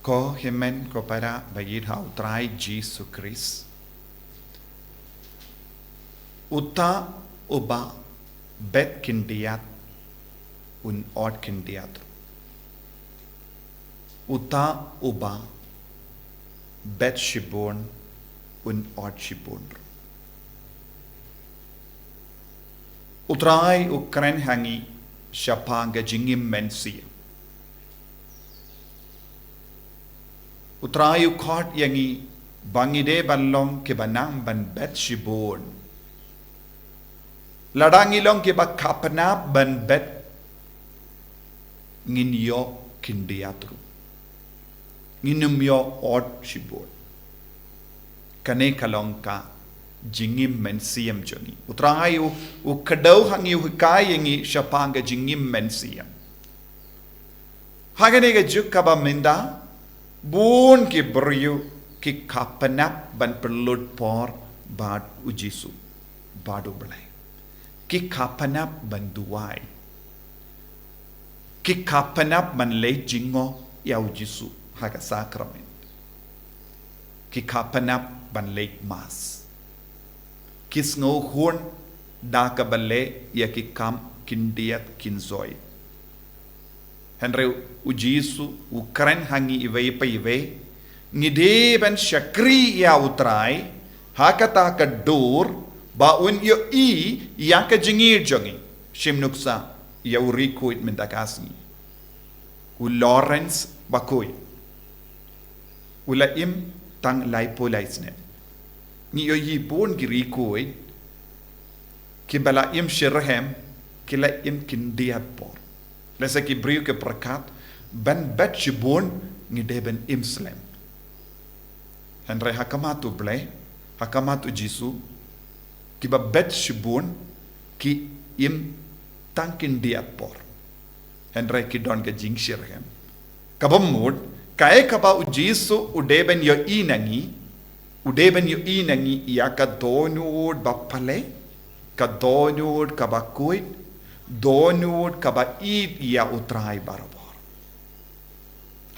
Ko himen kepada bayidhau Trai Jesus Christ. Uta uba bet khyndiat un od khyndiat. Uta uba bet shibon un od shibon. Utrai ukren hangi siapa jingim mensia. Utrai ukot yangi bangide balong ke banang ban bet shibon. Ladangi long ke bakapna ban bet ngin yo khyndiatru. Nginum yo od shibon. Kane kalong ka jingim mensiam jongi. Utrai u kadau hangi hukai yangi siapa jingim mensiam. Hagane ga jukaba minda bun ki beriu ki kapanap ban perlut por bad ujisu badu belai ki kapanap ban duai ki kapanap ban le jingo ya ujisu haga sakramen ki kapanap ban le mas kis ngo horn da ka balle ya ki kam khyndiat kinzoi Henry ujisu ukren hangi iwe pa iwe ngide ban syakri ya utrai hakata ka dur ba un yo i ya ka jingir jongi shimnuksa ya uriku it mendakasni u Lawrence bakoy ula im tang laipo laisne ni yo yi bon giriku kibala im shirhem kila im khyndiat por Lesa ki beriu ke perkat ban bet shibon ngide ben imslam. Henry hakamatu blay hakamatu jisu ki ba bet shibon ki im tankin diat por. Henry ki don ke jing shirhem. Kabamud kae kaba ujisu ude ben yo inangi ya ka donud bapale ka donud kabakuit Donut kaba id ya utrai barabor.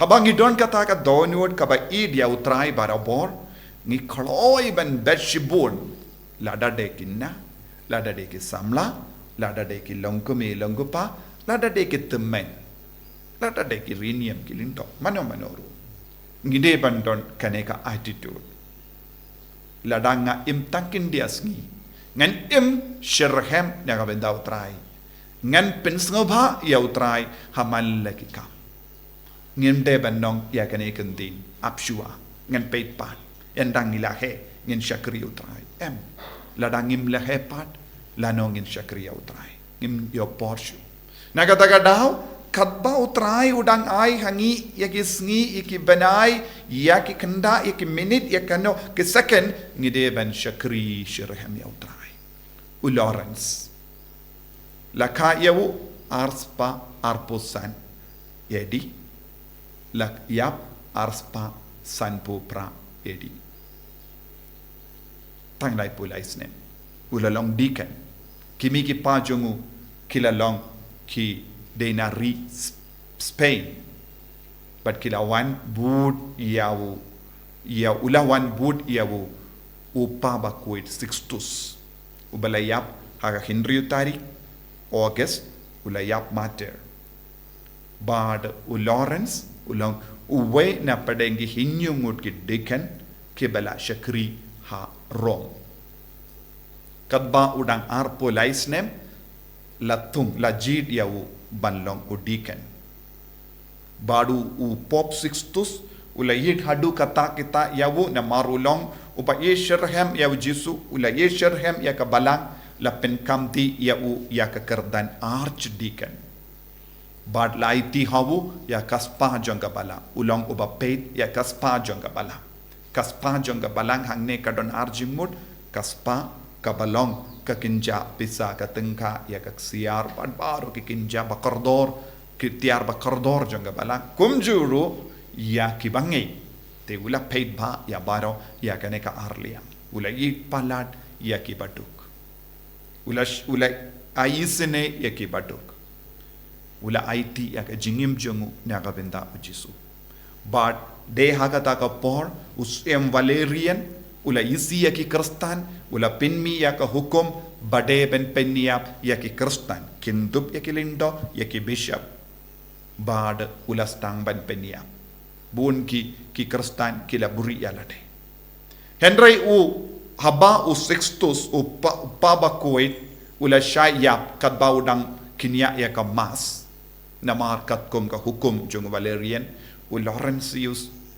Habang idon kata ka donut kaba id ya utrai barabor, ni kloi ban betshibun, lada de kinna, lada de ki samla, lada de ki longkumi longgupa, lada de ki temen, lada de ki riniam ki linto, manoru. Ngide ban don kaneka attitude. Lada nga im takin diasngi, ngan im shirhem nga benda utrai. Ngan pensngobha ya utrai hamal lagi kam ngin de banong ya kane kendin apshua ngan peit pat endang ilahe ngin syakri utrai ladangim lahe pat lanong ngin syakri utrai ngin yo porshu nagataga daw kadba utrai udang ai hangi ya kisngi iki banai ya ki kenda iki minute ya kano ke second ngide ban syakri shirham ya utrai u Lawrence Laka yawu arspa arposan yedi lak yap arspa sanpo pra yedi tanglai pulai snem ulalong dikan kimi ki pajongu kilalong ki denari Spain but kilawan bud yawu ya ulawan bud yawu upa bakuit sixtus ubalayap haga Henry tarik August ulayap mater bad u Lawrence ulang uwe na padengi hinyungut ki dekan kibala syakri ha rom kadba udang arpo laisnem latung lajid yawu banlong u dekan badu u pop sixtus ulayit hadu kata kita yawu na marulong upa yeshirhem yawu jisu ulayet shirhem ya kabalang la penkamti ya u ya kekerdan archdeacon bad laiti hawu ya kaspa jongga bala ulong uba peit ya kaspa jongga balang hangne kadon arjimut kaspa kabalong kakinja pisa katengka ya kaksiar bad baru kikinja bakordor kitiar bakordor jongga bala kumjuru ya kibangi te ula peit ba ya baro ya kaneka arliam ula yit palad ya kibaduk ula aisene yake badok ula IT yaka jingim jongu naga benda ujisu But de hakata ka por usem Valerian ula isi ya ki Kristan ula pinmi ya ka hukum bade ben penniap ya ki Kristan kindup ya ki lindo ya ki bishop bad ula stang ban penniap bun ki Kristan kila buri ya lade Henry u haba u sextus u pabakoit ula syayap kat baudang kinya ya ka mas namar kat kum ka hukum jung Valerian u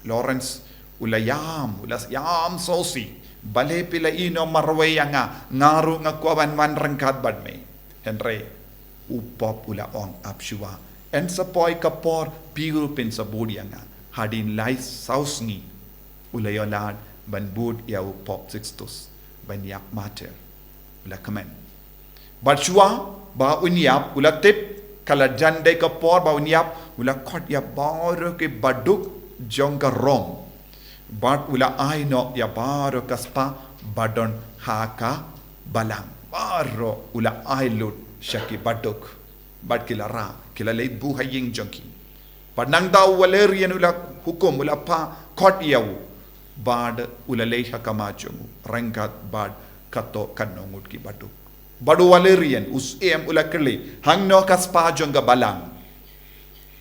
Lawrence ula yam sosi bale pila ino marwe nga ngaru nga kuaban man rangkat bad me Henry upop ula ong apshua en sapoy kapor piru pin sa budia nga hadin lai sausngi ula yolad ban bud ya upop sixtus ban yap mater ula kamen Barshua ba unyap ula tip kala jande kapor ba unyap ula kot ya baro ke baduk jongka rom Bart ula aino ya baro kaspa badon haka balang baro ula ailut syaki baduk bad kila ra kila leit bu haying jongki padnang daw Valerian ula hukum ula pa kot yaw bad ula lei hakamajum rangkat bad kato kanongut ki baduk badu Valerian usem ula kele hangno kaspa jongga balang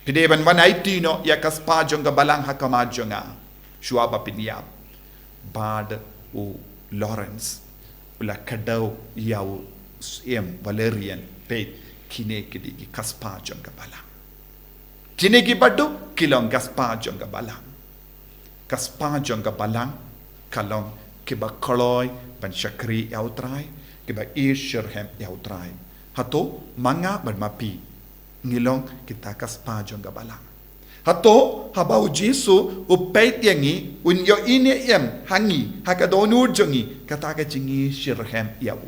pideban wanaitino ya kaspa jongga balang hakamajonga Shuaba pinyap bad u Lawrence ula kadau yaw em Valerian pe kine kidi kaspa jongga balang kine ki badu kilong kaspa jongga balang kalong kiba koloy pan syakri yaw Trai kiba ishirhem yaw Trai hato manga ban mapi ngilong kita kaspa jongga balang Hato habau Jesu upait yangi unyo ini yam hangi hakadonu jongi kataka jingi shirhem yawu.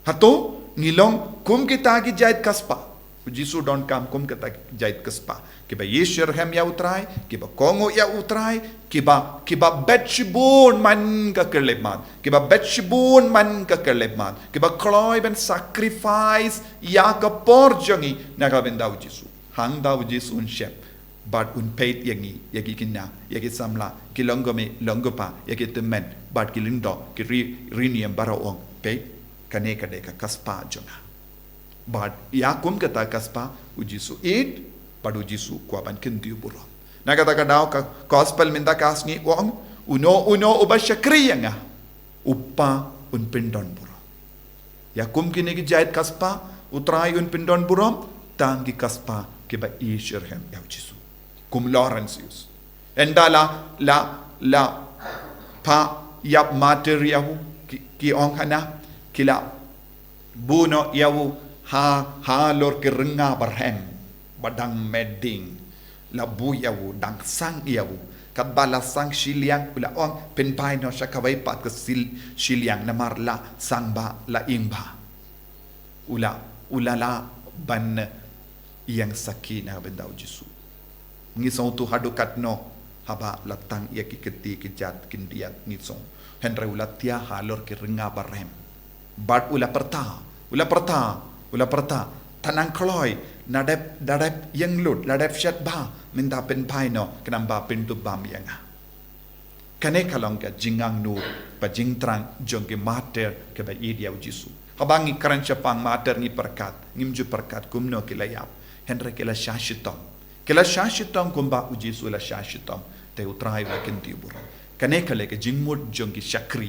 Hato ngilong kum kita ki jait kaspa. Jesu don kam kum kita jait kaspa. Kiba yeshirhem yawu Trai, kiba kongo yawu Trai, kiba betshibun man ka kerlepmat, kiba betshibun man ka kerlepmat, kiba kloy ben sacrifice ya ka por jongi nakabendau Jesu. Hang daw Jesu un shep but un peit yangi yagi kinna yagi samla kilongome longopa yagi temen but kilindo ki riniam baraong peit kane kade ka kaspa jonga but yakum kata kaspa u Jesu it padu Jesu kwa ban kintiu buro nagata ka daw ka gospel minda kasni wong uno uba shakriyanga uppa un pindon buro yakum kine ki jait kaspa utrai un pindon buro tangi kaspa kiba ishirhem yaw Jesu kum Lawrence yus endala la pa yap mater yahu ki ong hana kila buno yahu ha lor ki renga barhem badang medding la bu yahu dang sang yahu kat bala sang shiliang pula ong penpai no syakawai pat ke shiliang namar la sang ba la ingba ulala ban yang sakit na bendau Jesu. Ngisong tu hadukat no haba latang ia kiketi kijat khyndiat ngisong. Henry ulatia halor ki renga barem. Bad ula perta tanang kloy nadep yang lut ladep syat ba minta pen pai no kenamba pintu bam yanga. Kane kalong ka jingang nu pa jingtrang jong ki mater ke ba idia Jesu. Habangi karan syapang mater ni perkat ngimju perkat kumno kilayap. Henry kila shashitam kumba u Jesu la shashitam te utrai la kinti bura kane kale ke jingmut jongi shakri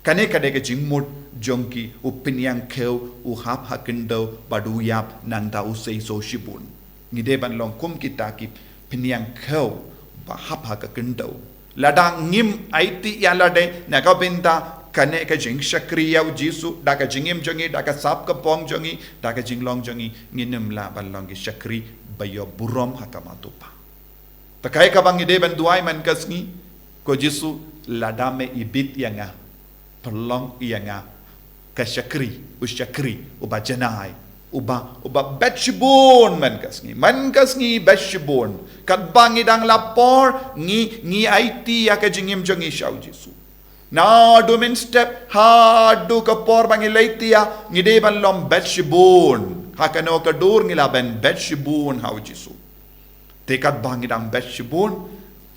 kane kade ke jingmut jongi upiniang keu u hap hakindo badu yap nanda u sei so shibun ngide ban long kum kita ki piniang keu ba hap hakindo ladang ngim aiti ya lade naga bynta kane ka jing shakri yaw Jesu daga jingim jongi daga sap ka pong jongi daga jinglong jongi nginim la balong ki shakri bayo burom hakamatupa takai ka bang ide ban duai man kasngi ko Jesu ladame ibit yanga pelong yanga ka shakri uba janai uba betshibun man kasngi betshibun kat bang idang lapor ngi aiti ya ka jingim jongi shaw Jesu na domin step hadu ka por bangilaitia ngide ban lom betshibun hakano ka dur ngilaben betshibun haw Jesu tekat bangidang bet shibun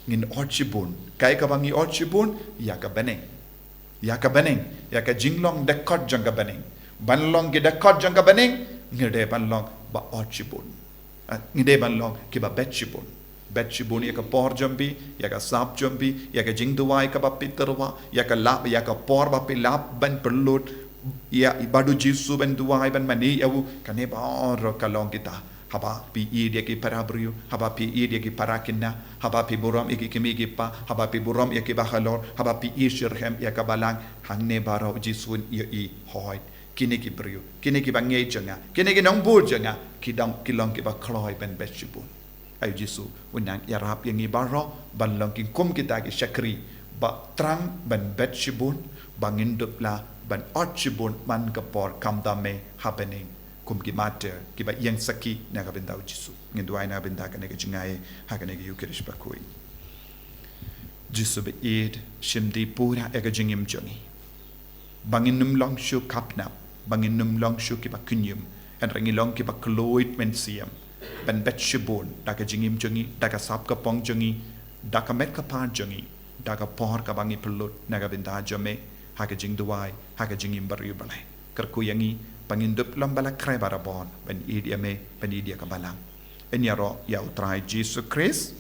ngin ot shibun kai ka bangi ot shibun ya ka beneng ya ka jinglong dekot jang ka beneng banlong ge dekot jang ka beneng ngide banlong ba ot shibun ngide banlong ki ba bet shibun ya ka por jambi ya ka sap jambi ya ka jingduwai ka ba pitarwa ya ka lap ya ka por ba pilap ban perlut ya ibadu jisu ban duwai ban mani yawu kane ba or kalong kita haba pi dia ki parabriu haba pi dia ki parakina haba pi buram iki kimi ki pa haba pi buram ya ki bahalor haba pi shirhem ya ka balang hangne baro jisun ya i hoy kini ki briu kini ki bangai janga kini ki nong bu janga ki dam ki long ki ba kloi ben beshibun ayu jisu unang ya rap yang i baro ban long ki kum kita ki shakri ba trang ben beshibun bangin dupla ban ochibun man ka por kam dame happening kum ki mater ki ba yang saki na ka benda jisu ngin duai na benda ka ne ka jingai ha ka ne ka yukirish ba koi jisu be id shimdi pura e ka jingim jongi bangin num long shu kapna bangin num long shu ki ba kunyum en rangi long ki ba kloit men siam ban bet shibon da ka jingim jongi da ka sap ka pong jongi da ka met ka par jongi da ka por ka bangi pelut na ka benda jome ha ka jing duai ha ka jingim bariu balai kerku yangi pangindup lambala krai barabon ben idia me ben idia kabalang enyaro ya utrai Jesus Christ